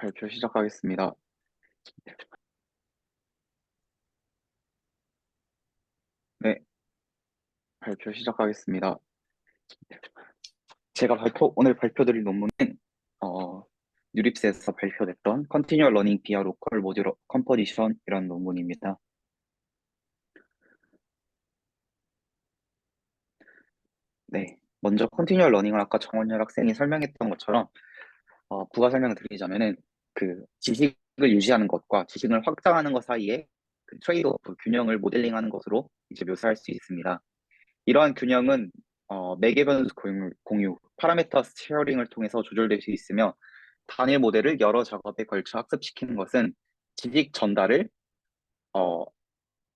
발표 시작하겠습니다. 네, 발표 시작하겠습니다. 제가 오늘 발표드릴 논문은, 어, 유립스에서 발표됐던 Continual Learning via Local Module Composition이라는 논문입니다. 네, 먼저 Continual Learning을 아까 정원열 학생이 설명했던 것처럼, 부가 설명을 드리자면은, 지식을 유지하는 것과 지식을 확장하는 것 사이에 트레이드오프, 균형을 모델링하는 것으로 이제 묘사할 수 있습니다. 이러한 균형은 매개 변수 공유, 파라메터 쉐어링을 통해서 조절될 수 있으며 단일 모델을 여러 작업에 걸쳐 학습시키는 것은 지식 전달을 어,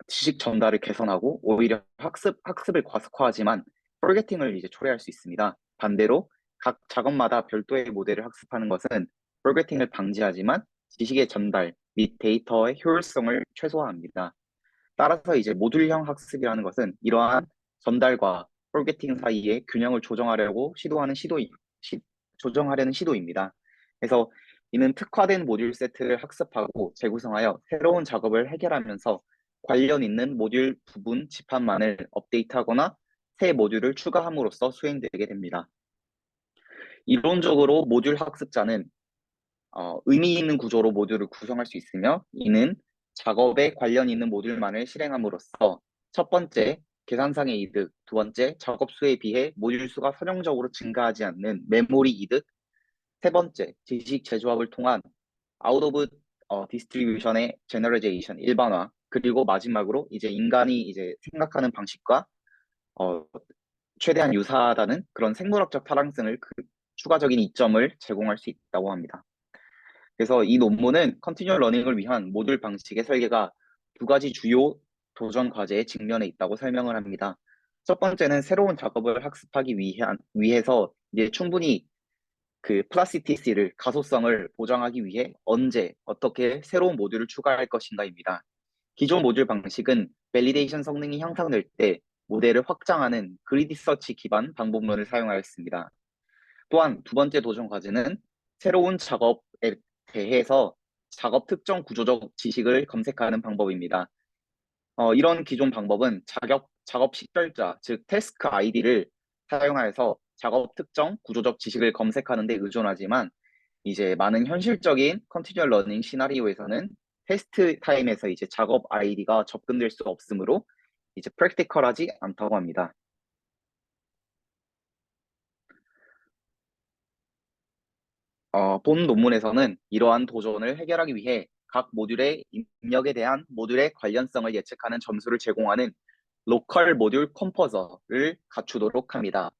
지식 전달을 개선하고 오히려 학습을 과속화하지만 포르게팅을 이제 초래할 수 있습니다. 반대로 각 작업마다 별도의 모델을 학습하는 것은 포르게팅을 방지하지만 지식의 전달 및 데이터의 효율성을 최소화합니다. 따라서 이제 모듈형 학습이라는 것은 이러한 전달과 포르게팅 사이에 균형을 조정하려는 시도입니다. 그래서 이는 특화된 모듈 세트를 학습하고 재구성하여 새로운 작업을 해결하면서 관련 있는 모듈 부분 집합만을 업데이트하거나 새 모듈을 추가함으로써 수행되게 됩니다. 이론적으로 모듈 학습자는 의미 있는 구조로 모듈을 구성할 수 있으며 이는 작업에 관련 있는 모듈만을 실행함으로써 첫 번째, 계산상의 이득, 두 번째, 작업 수에 비해 모듈 수가 선형적으로 증가하지 않는 메모리 이득, 세 번째, 지식 재조합을 통한 아웃 오브 디스트리뷰션의 제너러제이션, 일반화, 그리고 마지막으로 이제 인간이 이제 생각하는 방식과 어, 최대한 유사하다는 그런 생물학적 타당성을 추가적인 이점을 제공할 수 있다고 합니다. 그래서 이 논문은 컨티뉴얼 러닝을 위한 모듈 방식의 설계가 두 가지 주요 도전 과제에 직면해 있다고 설명을 합니다. 첫 번째는 새로운 작업을 학습하기 위해서 이제 충분히 플라스티시티를 가소성을 보장하기 위해 언제 어떻게 새로운 모듈을 추가할 것인가입니다. 기존 모듈 방식은 밸리데이션 성능이 향상될 때 모델을 확장하는 그리디 서치 기반 방법론을 사용하였습니다. 또한 두 번째 도전 과제는 새로운 작업에 대해서 작업 특정 구조적 지식을 검색하는 방법입니다. 이런 기존 방법은 작업 시절자, 즉 태스크 아이디를 사용하여서 작업 특정 구조적 지식을 검색하는 데 의존하지만 이제 많은 현실적인 컨티뉴얼 러닝 시나리오에서는 테스트 타임에서 이제 작업 아이디가 접근될 수 없으므로 이제 프랙티컬하지 않다고 합니다. 본 논문에서는 이러한 도전을 해결하기 위해 각 모듈의 입력에 대한 모듈의 관련성을 예측하는 점수를 제공하는 로컬 모듈 컴포저를 갖추도록 합니다.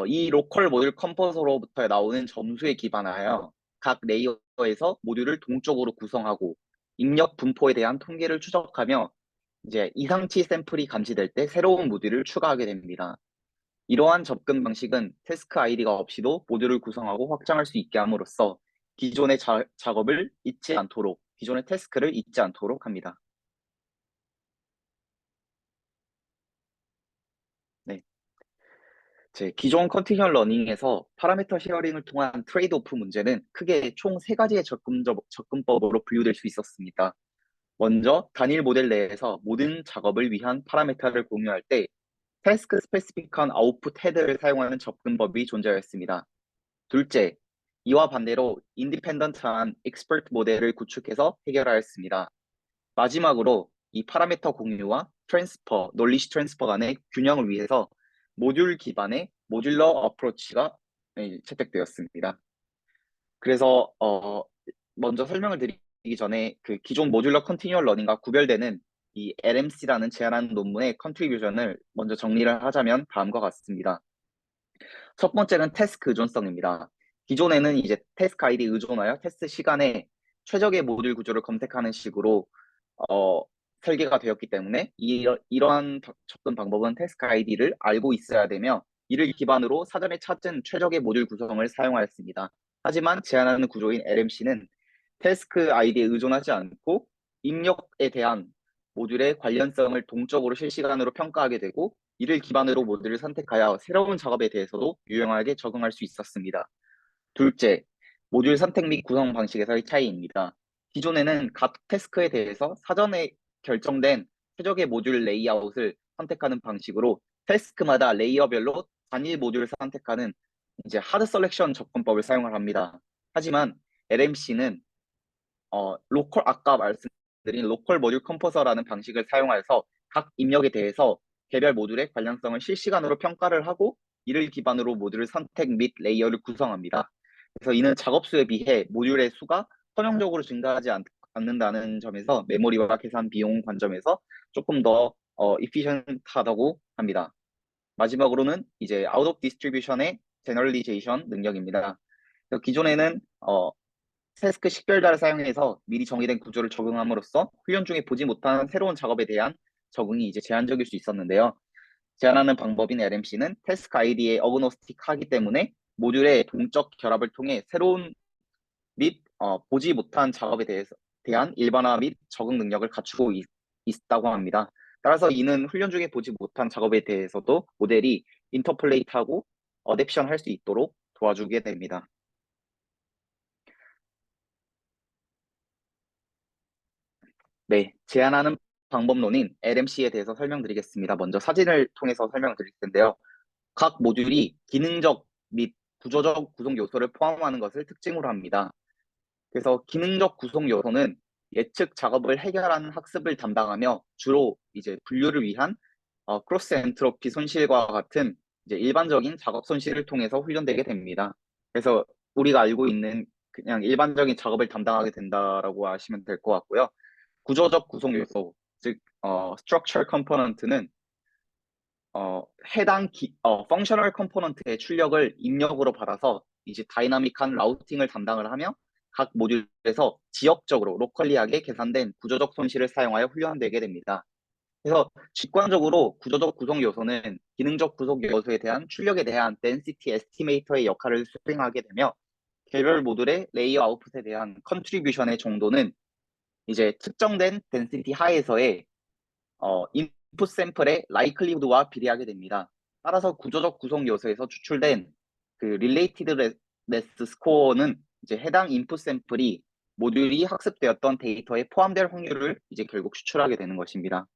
이 로컬 모듈 컴포저로부터 나오는 점수에 기반하여 각 레이어에서 모듈을 동적으로 구성하고 입력 분포에 대한 통계를 추적하며 이제 이상치 샘플이 감지될 때 새로운 모듈을 추가하게 됩니다. 이러한 접근 방식은 태스크 아이디가 없이도 모듈을 구성하고 확장할 수 있게 함으로써 기존의 기존의 태스크를 잊지 않도록 합니다. 네. 제 기존 컨티뉴얼 러닝에서 파라미터 쉐어링을 통한 트레이드오프 문제는 크게 총 세 가지의 접근법으로 분류될 수 있었습니다. 먼저 단일 모델 내에서 모든 작업을 위한 파라미터를 공유할 때 태스크 스페시픽한 아웃풋 헤드를 사용하는 접근법이 존재하였습니다. 둘째, 이와 반대로 인디펜던트한 익스퍼트 모델을 구축해서 해결하였습니다. 마지막으로 이 파라미터 공유와 논리시 트랜스퍼 간의 균형을 위해서 모듈 기반의 모듈러 어프로치가 채택되었습니다. 그래서 먼저 설명을 드리기 전에 기존 모듈러 컨티뉴얼 러닝과 구별되는 이 LMC라는 제안하는 논문의 컨트리뷰션을 먼저 정리를 하자면 다음과 같습니다. 첫 번째는 태스크 의존성입니다. 기존에는 이제 태스크 아이디 의존하여 테스트 시간에 최적의 모듈 구조를 검색하는 식으로 어, 설계가 되었기 때문에 이러한 접근 방법은 태스크 아이디를 알고 있어야 되며 이를 기반으로 사전에 찾은 최적의 모듈 구성을 사용하였습니다. 하지만 제안하는 구조인 LMC는 태스크 아이디에 의존하지 않고 입력에 대한 모듈의 관련성을 동적으로 실시간으로 평가하게 되고 이를 기반으로 모듈을 선택하여 새로운 작업에 대해서도 유용하게 적응할 수 있었습니다. 둘째, 모듈 선택 및 구성 방식에서의 차이입니다. 기존에는 각 태스크에 대해서 사전에 결정된 최적의 모듈 레이아웃을 선택하는 방식으로 태스크마다 레이어별로 단일 모듈을 선택하는 이제 하드 셀렉션 접근법을 사용을 합니다. 하지만 LMC는 아까 말씀드린 로컬 모듈 컴포서라는 방식을 사용하여서 각 입력에 대해서 개별 모듈의 관련성을 실시간으로 평가를 하고 이를 기반으로 모듈 선택 및 레이어를 구성합니다. 그래서 이는 작업 수에 비해 모듈의 수가 선형적으로 증가하지 않는다는 점에서 메모리와 계산 비용 관점에서 조금 더 이피션하다고 합니다. 마지막으로는 이제 out of distribution의 제너럴리제이션 능력입니다. 그래서 기존에는 태스크 식별자를 사용해서 미리 정의된 구조를 적용함으로써 훈련 중에 보지 못한 새로운 작업에 대한 적응이 이제 제한적일 수 있었는데요. 제한하는 방법인 LMC는 태스크 아이디에 어그노스틱하기 때문에 모듈의 동적 결합을 통해 새로운 및 보지 못한 작업에 대한 일반화 및 적응 능력을 갖추고 있다고 합니다. 따라서 이는 훈련 중에 보지 못한 작업에 대해서도 모델이 인터폴레이트하고 어댑션 할 수 있도록 도와주게 됩니다. 네, 제안하는 방법론인 LMC에 대해서 설명드리겠습니다. 먼저 사진을 통해서 설명을 드릴 텐데요. 각 모듈이 기능적 및 구조적 구성 요소를 포함하는 것을 특징으로 합니다. 그래서 기능적 구성 요소는 예측 작업을 해결하는 학습을 담당하며 주로 이제 분류를 위한 크로스 엔트로피 손실과 같은 이제 일반적인 작업 손실을 통해서 훈련되게 됩니다. 그래서 우리가 알고 있는 그냥 일반적인 작업을 담당하게 된다라고 아시면 될 것 같고요. 구조적 구성 요소, 즉 structure component는 해당 functional component의 출력을 입력으로 받아서 이제 다이나믹한 라우팅을 담당을 하며 각 모듈에서 지역적으로 로컬리하게 계산된 구조적 손실을 사용하여 훈련되게 됩니다. 그래서 직관적으로 구조적 구성 요소는 기능적 구성 요소에 대한 출력에 대한 density estimator의 역할을 수행하게 되며 개별 모듈의 레이어 아웃풋에 대한 컨트리뷰션의 정도는 이제 특정된 density 하에서의 인풋 샘플의 likelihood와 비례하게 됩니다. 따라서 구조적 구성 요소에서 추출된 그 relatedness score는 이제 해당 인풋 샘플이 모듈이 학습되었던 데이터에 포함될 확률을 이제 결국 추출하게 되는 것입니다.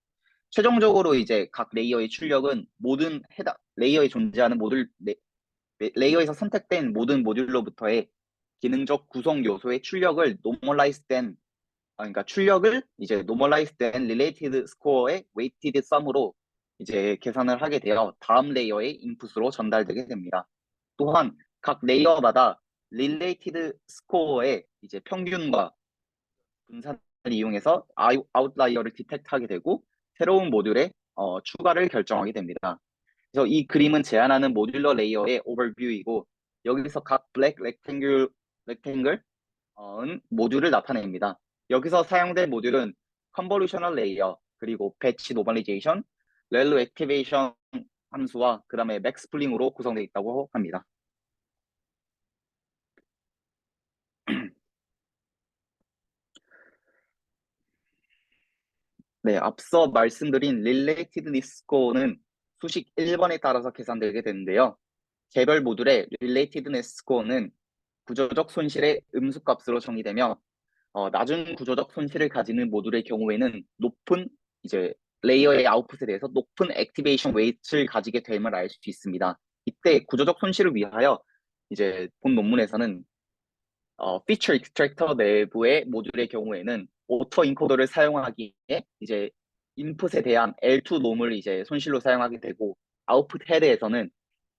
최종적으로 이제 각 레이어의 출력은 모든 해당 레이어에 존재하는 레이어에서 선택된 모든 모듈로부터의 기능적 구성 요소의 출력을 노멀라이즈된 그러니까 출력을 이제 normalized 된 related score의 weighted sum으로 이제 계산을 하게 되어 다음 레이어의 인풋으로 전달되게 됩니다. 또한 각 레이어마다 related score의 이제 평균과 분산을 이용해서 아웃라이어를 디텍트하게 되고 새로운 모듈에 추가를 결정하게 됩니다. 그래서 이 그림은 제안하는 모듈러 레이어의 오버뷰이고 여기서 각 블랙 렉탱글 모듈을 나타냅니다. 여기서 사용된 모듈은 컨볼루셔널 레이어, 그리고 배치 노멀리제이션, 렐로 액티베이션 함수와 그 다음에 맥스플링으로 구성되어 있다고 합니다. 네, 앞서 말씀드린 릴레이티드니스 스코어는 수식 1번에 따라서 계산되게 되는데요. 개별 모듈의 릴레이티드니스 스코어는 구조적 손실의 음수값으로 정의되며 낮은 구조적 손실을 가지는 모듈의 경우에는 높은 이제 레이어의 아웃풋에 대해서 높은 액티베이션 웨이트를 가지게 됨을 알 수 있습니다. 이때 구조적 손실을 위하여 이제 본 논문에서는 피처 익스트랙터 내부의 모듈의 경우에는 오토 인코더를 사용하기에 이제 인풋에 대한 L2 놈을 이제 손실로 사용하게 되고 아웃풋 헤드에서는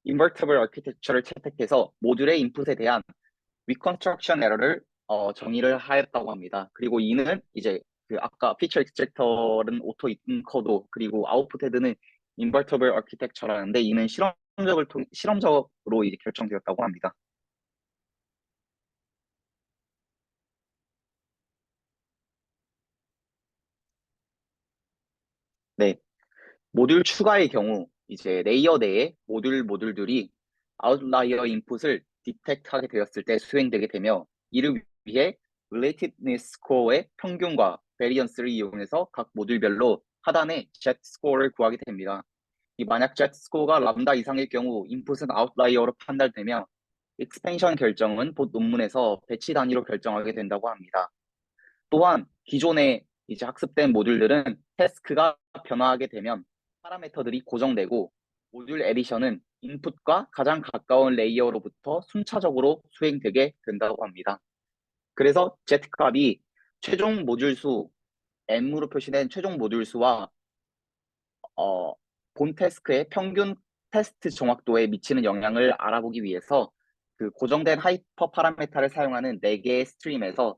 인버티블 아키텍처를 채택해서 모듈의 인풋에 대한 리컨스트럭션 에러를 정의를 하였다고 합니다. 그리고 이는 이제 그 아까 피처 익스트랙터는 오토 인코더 그리고 아웃풋 헤드는 인버터블 아키텍처라는데 이는 실험적으로 이제 결정되었다고 합니다. 네, 모듈 추가의 경우 이제 레이어 내에 모듈들이 아웃라이어 인풋을 디텍트하게 되었을 때 수행되게 되며 이를 위해 relatedness score의 평균과 베리언스를 이용해서 각 모듈별로 하단에 Z 스코어를 구하게 됩니다. 이 만약 Z 스코어가 람다 이상일 경우 인풋은 아웃라이어로 판단되며 익스펜션 결정은 본 논문에서 배치 단위로 결정하게 된다고 합니다. 또한 기존에 이제 학습된 모듈들은 태스크가 변화하게 되면 파라미터들이 고정되고 모듈 에디션은 인풋과 가장 가까운 레이어로부터 순차적으로 수행되게 된다고 합니다. 그래서 Z값이 최종 모듈 수 M으로 표시된 최종 모듈 수와 어, 본 태스크의 평균 테스트 정확도에 미치는 영향을 알아보기 위해서 그 고정된 하이퍼 파라미터를 사용하는 4개의 스트림에서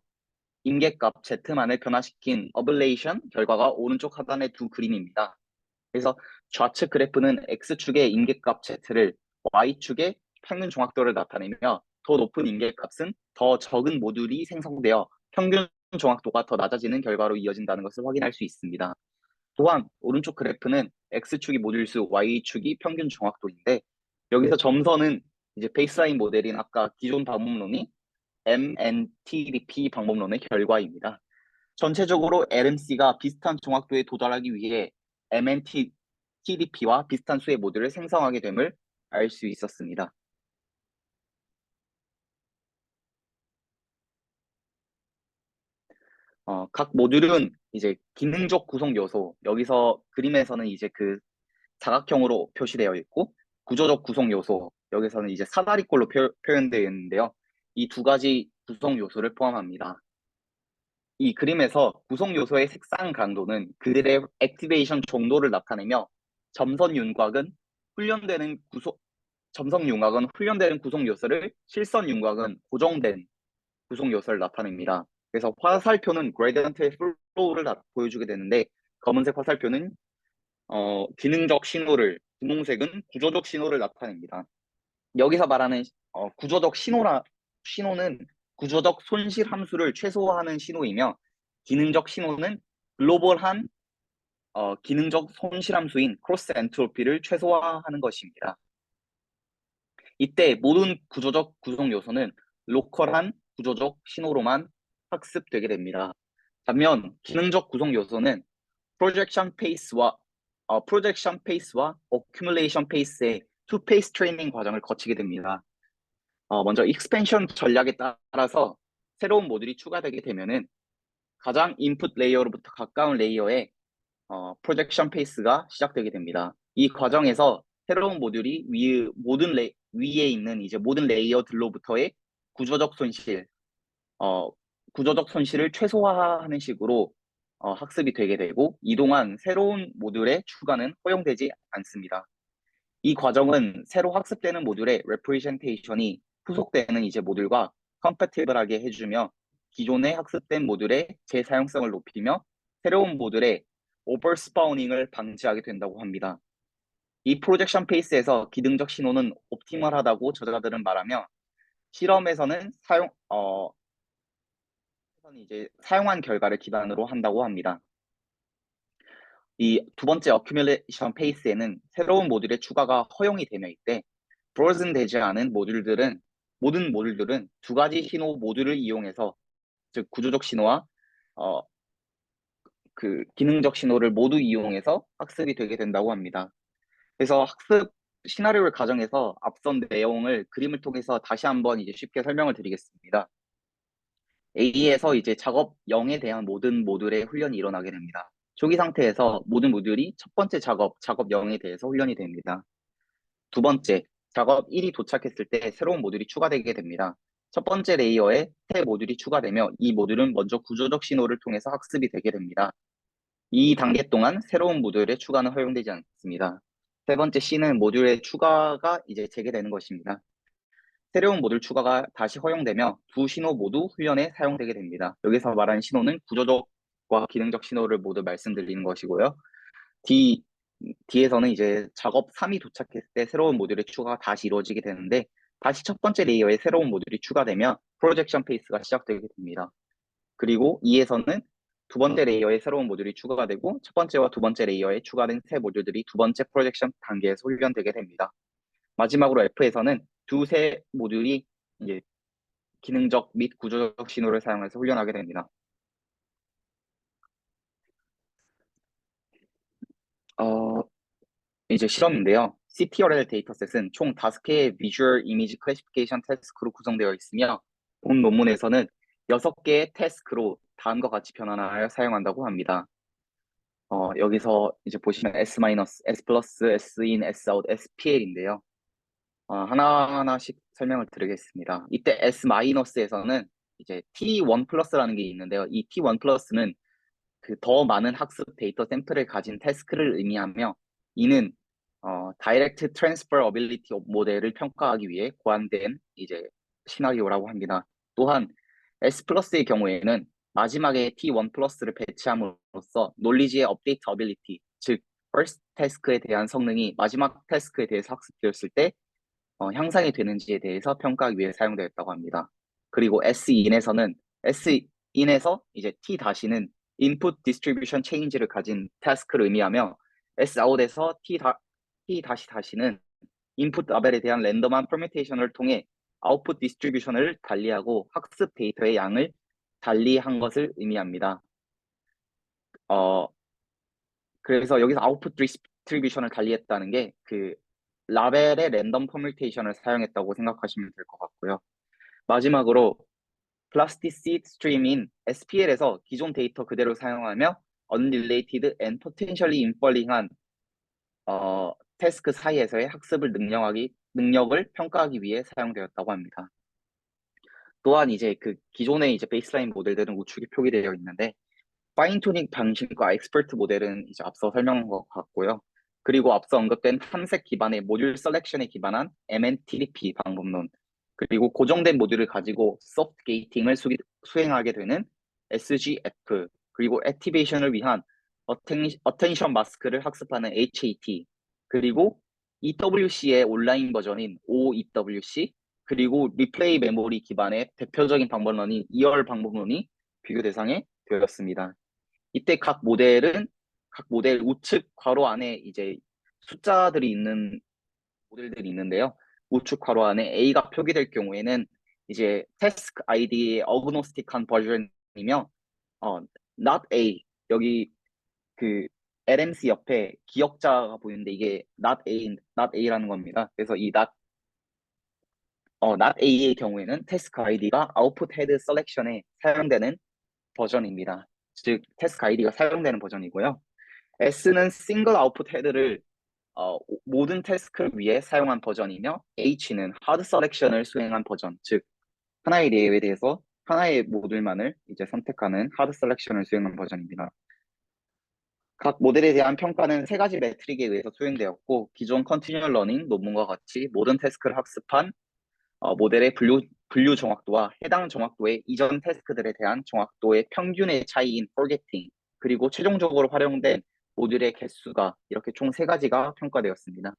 임계값 Z만을 변화시킨 어블레이션 결과가 오른쪽 하단의 두 그림입니다. 그래서 좌측 그래프는 X축의 임계값 Z를 Y축의 평균 정확도를 나타내며 더 높은 임계값은 더 적은 모듈이 생성되어 평균 정확도가 더 낮아지는 결과로 이어진다는 것을 확인할 수 있습니다. 또한 오른쪽 그래프는 X축이 모듈수, Y축이 평균 정확도인데 여기서 점선은 이제 베이스라인 모델인 아까 기존 방법론이 MNTDP 방법론의 결과입니다. 전체적으로 LMC가 비슷한 정확도에 도달하기 위해 MNTDP와 비슷한 수의 모듈을 생성하게 됨을 알 수 있었습니다. 각 모듈은 이제 기능적 구성 요소, 여기서 그림에서는 이제 그 사각형으로 표시되어 있고, 구조적 구성 요소, 여기서는 이제 사다리꼴로 표현되어 있는데요. 이 두 가지 구성 요소를 포함합니다. 이 그림에서 구성 요소의 색상 강도는 그들의 액티베이션 정도를 나타내며 점선 윤곽은 훈련되는 구속 점선 윤곽은 훈련되는 구성 요소를 실선 윤곽은 고정된 구성 요소를 나타냅니다. 그래서 화살표는 그레디언트의 플로우를 보여주게 되는데 검은색 화살표는 기능적 신호를, 분홍색은 구조적 신호를 나타냅니다. 여기서 말하는 구조적 신호는 구조적 손실 함수를 최소화하는 신호이며 기능적 신호는 글로벌한 기능적 손실 함수인 크로스 엔트로피를 최소화하는 것입니다. 이때 모든 구조적 구성 요소는 로컬한 구조적 신호로만 학습되게 됩니다. 반면 기능적 구성 요소는 프로젝션 페이스와 어큐뮬레이션 페이스의 투 페이스 트레이닝 과정을 거치게 됩니다. 먼저 익스펜션 전략에 따라서 새로운 모듈이 추가되게 되면은 가장 인풋 레이어로부터 가까운 레이어에 프로젝션 페이스가 시작되게 됩니다. 이 과정에서 새로운 모듈이 위에 있는 이제 모든 레이어들로부터의 구조적 손실, 어, 구조적 손실을 최소화하는 식으로 학습이 되게 되고 이동안 새로운 모듈의 추가는 허용되지 않습니다. 이 과정은 새로 학습되는 모듈의 representation이 후속되는 이제 모듈과 compatible하게 해주며 기존에 학습된 모듈의 재사용성을 높이며 새로운 모듈의 overspawning을 방지하게 된다고 합니다. 이 프로젝션 페이스에서 기능적 신호는 옵티멀하다고 저자들은 말하며 실험에서는 이제 사용한 결과를 기반으로 한다고 합니다. 이 두 번째 어큐뮬레이션 페이스에는 새로운 모듈의 추가가 허용이 되며 있대 프로즌 되지 않은 모든 모듈들은 두 가지 신호 모듈을 이용해서 즉 구조적 신호와 어, 그 기능적 신호를 모두 이용해서 학습이 되게 된다고 합니다. 그래서 학습 시나리오를 가정해서 앞선 내용을 그림을 통해서 다시 한번 이제 쉽게 설명을 드리겠습니다. A에서 이제 작업 0에 대한 모든 모듈의 훈련이 일어나게 됩니다. 초기 상태에서 모든 모듈이 첫 번째 작업 0에 대해서 훈련이 됩니다. 두 번째, 작업 1이 도착했을 때 새로운 모듈이 추가되게 됩니다. 첫 번째 레이어에 새 모듈이 추가되며 이 모듈은 먼저 구조적 신호를 통해서 학습이 되게 됩니다. 이 단계 동안 새로운 모듈의 추가는 허용되지 않습니다. 세 번째 C는 모듈의 추가가 이제 재개되는 것입니다. 새로운 모듈 추가가 다시 허용되며 두 신호 모두 훈련에 사용되게 됩니다. 여기서 말하는 신호는 구조적과 기능적 신호를 모두 말씀드리는 것이고요. D, D에서는 이제 작업 3이 도착했을 때 새로운 모듈의 추가가 다시 이루어지게 되는데 다시 첫 번째 레이어에 새로운 모듈이 추가되며 프로젝션 페이스가 시작되게 됩니다. 그리고 E에서는 두 번째 레이어에 새로운 모듈이 추가가 되고 첫 번째와 두 번째 레이어에 추가된 새 모듈들이 두 번째 프로젝션 단계에서 훈련되게 됩니다. 마지막으로 F에서는 두세 모듈이 이제 기능적 및 구조적 신호를 사용해서 훈련하게 됩니다. 어, 이제 실험인데요. CTRL 데이터셋은 총 5개의 비주얼 이미지 클래시피케이션 태스크로 구성되어 있으며 본 논문에서는 6개의 태스크로 다음과 같이 변환하여 사용한다고 합니다. 여기서 이제 보시면 S-, S+, S-in, S-out, SPL인데요. 하나하나씩 설명을 드리겠습니다. 이때 S-에서는 이제 T1 플러스라는 게 있는데요. 이 T1 플러스는 그 더 많은 학습 데이터 샘플을 가진 태스크를 의미하며 이는 Direct Transferability 모델을 평가하기 위해 고안된 이제 시나리오라고 합니다. 또한 S 플러스의 경우에는 마지막에 T1 플러스를 배치함으로써 논리지의 업데이트 어빌리티, 즉 first 태스크에 대한 성능이 마지막 태스크에 대해서 학습되었을 때 향상이 되는지에 대해서 평가하기 위해 사용되었다고 합니다. 그리고 S인에서 이제 T 다시는 input distribution change를 가진 태스크를 의미하며 Sout에서 T 다시는 input 라벨에 대한 랜덤한 퍼뮤테이션을 통해 output distribution을 달리하고 학습 데이터의 양을 달리한 것을 의미합니다. 어, 그래서 여기서 output distribution을 달리했다는 게 그 라벨의 랜덤 퍼뮤테이션을 사용했다고 생각하시면 될 것 같고요. 마지막으로 플라스티시 스트림인 SPL에서 기존 데이터 그대로 사용하며 unrelated and potentially inferring한 태스크 사이에서의 학습을 능력을 평가하기 위해 사용되었다고 합니다. 또한 이제 그 기존의 이제 베이스라인 모델들은 우측에 표기되어 있는데 파인튜닝 방식과 엑스퍼트 모델은 이제 앞서 설명한 것 같고요. 그리고 앞서 언급된 탐색 기반의 모듈 셀렉션에 기반한 MNTDP 방법론, 그리고 고정된 모듈을 가지고 소프트 게이팅을 수행하게 되는 SGF, 그리고 액티베이션을 위한 어텐션 마스크를 학습하는 HAT, 그리고 EWC의 온라인 버전인 OEWC, 그리고 리플레이 메모리 기반의 대표적인 방법론인 2열 방법론이 비교 대상에 되었습니다. 이때 각 모델 우측 괄호 안에 이제 숫자들이 있는 모델들이 있는데요. 우측 괄호 안에 A가 표기될 경우에는 이제 태스크 아이디의 어그노스틱한 버전이며 not A, 여기 그 LMC 옆에 기억자가 보이는데 이게 not A라는 겁니다. 그래서 이 not A의 경우에는 태스크 아이디가 아웃풋 헤드 셀렉션에 사용되는 버전입니다. 즉 태스크 아이디가 사용되는 버전이고요. S는 싱글 아웃풋 헤드를 모든 태스크를 위해 사용한 버전이며 H는 하드 셀렉션을 수행한 버전, 즉 하나의 랩에 대해서 하나의 모듈만을 이제 선택하는 하드 셀렉션을 수행한 버전입니다. 각 모델에 대한 평가는 세 가지 매트릭에 의해서 수행되었고 기존 컨티뉴얼 러닝 논문과 같이 모든 태스크를 학습한 모델의 분류 정확도와 해당 정확도의 이전 태스크들에 대한 정확도의 평균의 차이인 forgetting, 그리고 최종적으로 활용된 모듈의 개수가 이렇게 총 세 가지가 평가되었습니다.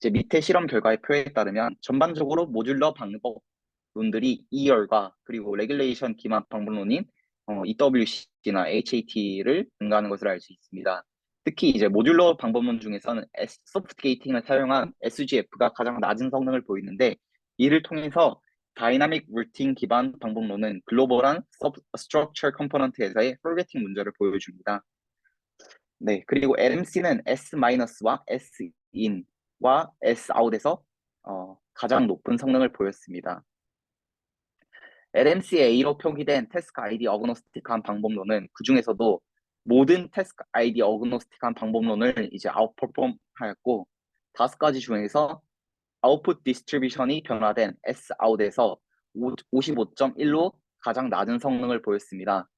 이제 밑에 실험 결과의 표에 따르면 전반적으로 모듈러 방법론들이 2열과 그리고 레귤레이션 기반 방법론인 EWC나 HAT를 능가하는 것을 알 수 있습니다. 특히 이제 모듈러 방법론 중에서는 소프트 게이팅을 사용한 SGF가 가장 낮은 성능을 보이는데 이를 통해서 다이나믹 루팅 기반 방법론은 글로벌한 스트럭처 컴포넌트에서의 forgetting 문제를 보여줍니다. 네, 그리고 LMC는 S-와 S-in과 S-out에서 가장 높은 성능을 보였습니다. LMCA로 표기된 태스크 아이디 어그노스틱한 방법론은 그 중에서도 모든 태스크 아이디 어그노스틱한 방법론을 이제 아웃퍼폼 하였고 5가지 중에서 아웃풋 디스트리뷰션이 변화된 S-out에서 55.1로 가장 낮은 성능을 보였습니다.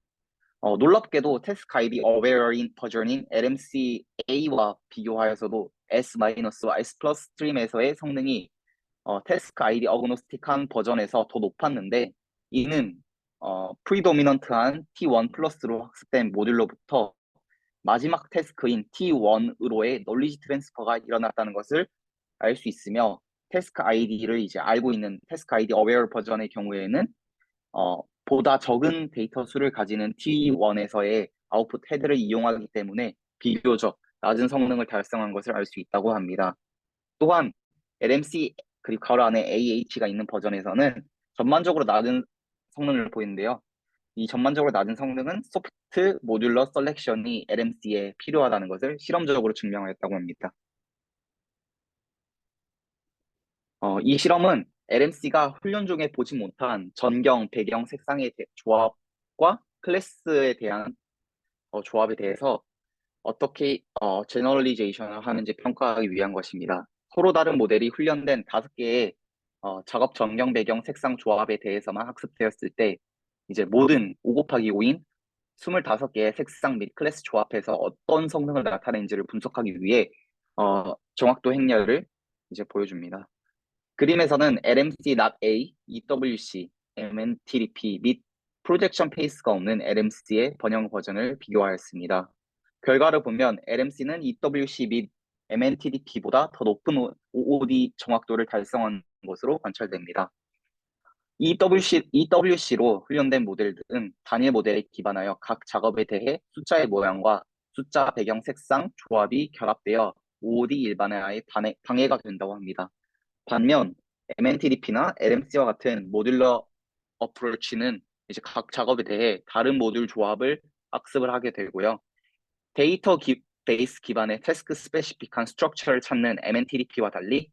놀랍게도 태스크 아이디 어웨어인 버전인 LMCA와 비교하여서도 S-와 S 플러스 스트림에서의 성능이 태스크 아이디 어그노스틱한 버전에서 더 높았는데 이는 프리도미넌트한 T1 플러스로 학습된 모듈로부터 마지막 태스크인 T1으로의 널리지 트랜스퍼가 일어났다는 것을 알 수 있으며 태스크 아이디를 이제 알고 있는 태스크 아이디 어웨어 버전의 경우에는 보다 적은 데이터 수를 가지는 T1에서의 아웃풋 헤드를 이용하기 때문에 비교적 낮은 성능을 달성한 것을 알 수 있다고 합니다. 또한 LMC 그리고 가로 안에 AH가 있는 버전에서는 전반적으로 낮은 성능을 보이는데요. 이 전반적으로 낮은 성능은 소프트 모듈러 셀렉션이 LMC에 필요하다는 것을 실험적으로 증명하였다고 합니다. 이 실험은 LMC가 훈련 중에 보지 못한 전경, 배경, 색상의 조합과 클래스에 대한 조합에 대해서 어떻게 제너럴리제이션을 하는지 평가하기 위한 것입니다. 서로 다른 모델이 훈련된 5개의 작업 전경, 배경, 색상 조합에 대해서만 학습되었을 때 이제 모든 5 곱하기 5인 25개의 색상 및 클래스 조합에서 어떤 성능을 나타내는지를 분석하기 위해 정확도 행렬을 이제 보여줍니다. 그림에서는 LMC not A, EWC, MNTDP 및 프로젝션 페이스가 없는 LMC의 번영 버전을 비교하였습니다. 결과를 보면 LMC는 EWC 및 MNTDP보다 더 높은 OOD 정확도를 달성한 것으로 관찰됩니다. EWC로 훈련된 모델들은 단일 모델에 기반하여 각 작업에 대해 숫자의 모양과 숫자 배경 색상 조합이 결합되어 OOD 일반화에 방해가 된다고 합니다. 반면 MNTDP나 LMC와 같은 모듈러 어프로치는 이제 각 작업에 대해 다른 모듈 조합을 학습을 하게 되고요. 데이터 베이스 기반의 태스크 스페시픽한 스트럭처를 찾는 MNTDP와 달리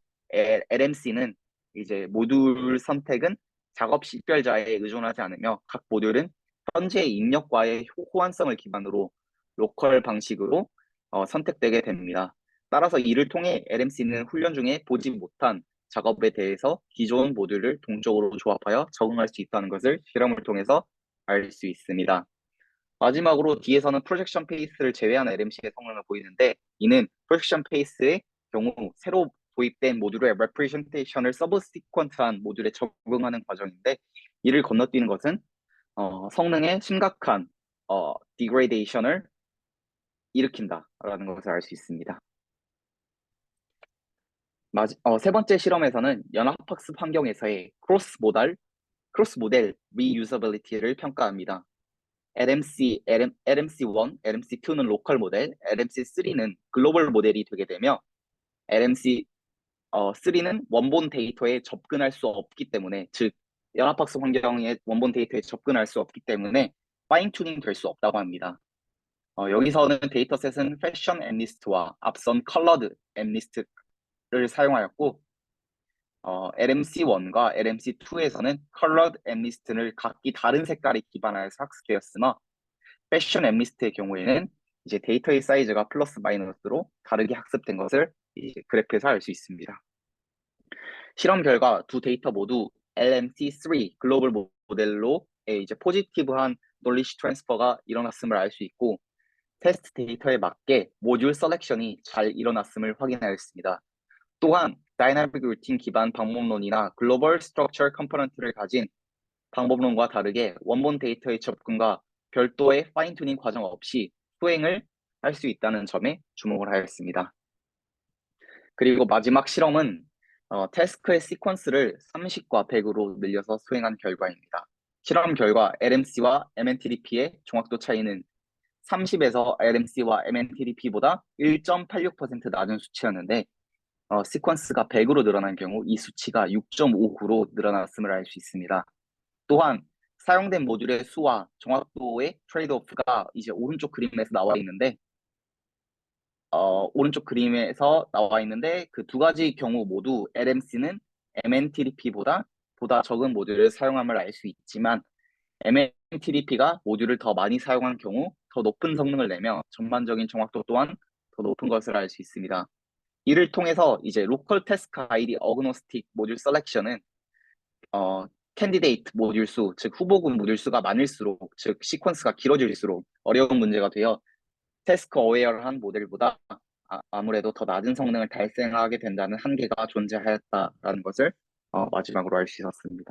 LMC는 이제 모듈 선택은 작업 식별자에 의존하지 않으며 각 모듈은 현재의 입력과의 호환성을 기반으로 로컬 방식으로 선택되게 됩니다. 따라서 이를 통해 LMC는 훈련 중에 보지 못한 작업에 대해서 기존 모듈을 동적으로 조합하여 적응할 수 있다는 것을 실험을 통해서 알 수 있습니다. 마지막으로 뒤에서는 프로젝션 페이스를 제외한 LMC의 성능을 보이는데 이는 프로젝션 페이스의 경우 새로 도입된 모듈의 레프레젠테이션을 서브시퀀트한 모듈에 적응하는 과정인데 이를 건너뛰는 것은 성능에 심각한 디그레이데이션을 일으킨다라는 것을 알 수 있습니다. 세 번째 실험에서는 연합학습 환경에서의 크로스 모델 리유저빌리티를 평가합니다. LMC1, LMC2는 로컬 모델, LMC3는 글로벌 모델이 되게 되며 LMC3는 원본 데이터에 접근할 수 없기 때문에 즉 연합학습 환경의 원본 데이터에 접근할 수 없기 때문에 파인 튜닝 될 수 없다고 합니다. 여기서는 데이터셋은 패션 엠리스트와 앞선 컬러드 엠리스트를 사용하였고 LMC1과 LMC2에서는 컬러드 엠리스트를 각기 다른 색깔에 기반하여서 학습되었으나 패션 엠리스트의 경우에는 이제 데이터의 사이즈가 플러스 마이너스로 다르게 학습된 것을 이제 그래프에서 알 수 있습니다. 실험 결과 두 데이터 모두 LMC3 글로벌 모델로 이제 포지티브한 놀리지 트랜스퍼가 일어났음을 알 수 있고 테스트 데이터에 맞게 모듈 셀렉션이 잘 일어났음을 확인하였습니다. 또한 다이나믹 루틴 기반 방법론이나 글로벌 스트럭처 컴포넌트를 가진 방법론과 다르게 원본 데이터의 접근과 별도의 파인 튜닝 과정 없이 수행을 할 수 있다는 점에 주목을 하였습니다. 그리고 마지막 실험은 태스크의 시퀀스를 30과 100으로 늘려서 수행한 결과입니다. 실험 결과 LMC와 MNTDP의 정확도 차이는 30에서 LMC와 MNTDP보다 1.86% 낮은 수치였는데 시퀀스가 100으로 늘어난 경우 이 수치가 6.59로 늘어났음을 알 수 있습니다. 또한 사용된 모듈의 수와 정확도의 트레이드오프가 이제 오른쪽 그림에서 나와 있는데 그 두 가지 경우 모두 LMC는 MNTDP보다 적은 모듈을 사용함을 알 수 있지만 MNTDP가 모듈을 더 많이 사용한 경우 더 높은 성능을 내며 전반적인 정확도 또한 더 높은 것을 알 수 있습니다. 이를 통해서 이제 로컬 태스크 아이디 어그노스틱 모듈 셀렉션은 캔디데이트 모듈 수, 즉 후보군 모듈 수가 많을수록, 즉 시퀀스가 길어질수록 어려운 문제가 되어 태스크 어웨어한 모델보다 아무래도 더 낮은 성능을 달성하게 된다는 한계가 존재하였다라는 것을 마지막으로 알 수 있었습니다.